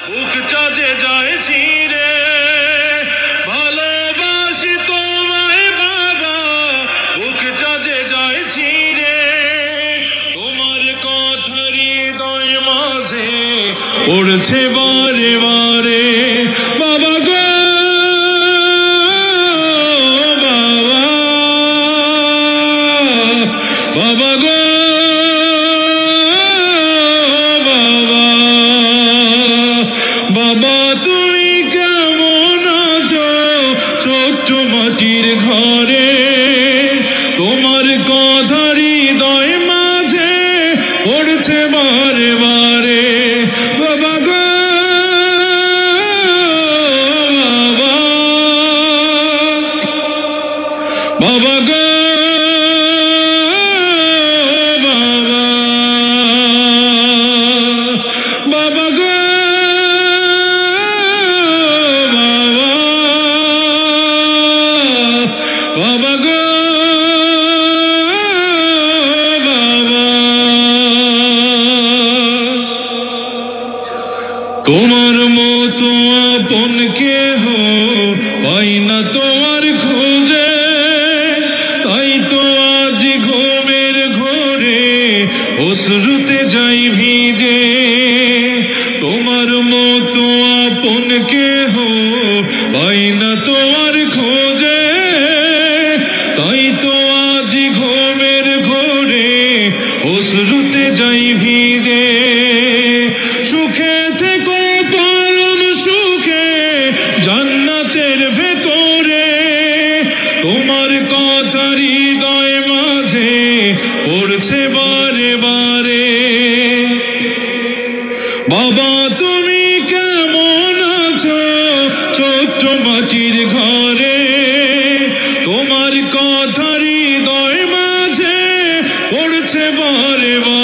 বুকটা যে যায় ছিঁড়ে ভালোবাসি তোমায় বাবা, বুকটা যে যায় ছিঁড়ে তোমার কথা হৃদয় মাঝে পড়ছে বারে বারে বাবা গো বাবা গো বাবা তুমি কেমন আছো ছোট্ট মাটির ঘরে, তোমার কথা হৃদয় মাঝে পড়ছে বারে বারে বাবা গো বাবা গো বাবা গো বাবা গো বাবা, তোমার মতো আপন কেহ পাই না তোমার খোঁজে, তাই তো আজ ঘুমের ঘোরে অশ্রুতে যাই ভিজে। তোমার মতো আপন কেহ পাই না তোমার খোঁজে, তাই তো আজ ঘুমের ঘোরে অশ্রুতে যাই ভিজে। সুখে থেকো পরম সুখে জান্নাতের ভেতরে, তোমার কথা হৃদয় মাঝে পড়ছে বারে বারে বাবা তুমি কেমন আছো ছোট্ট মাটির ঘরে, তোমার কথা হৃদয় মাঝে পড়ছে বারে বারে।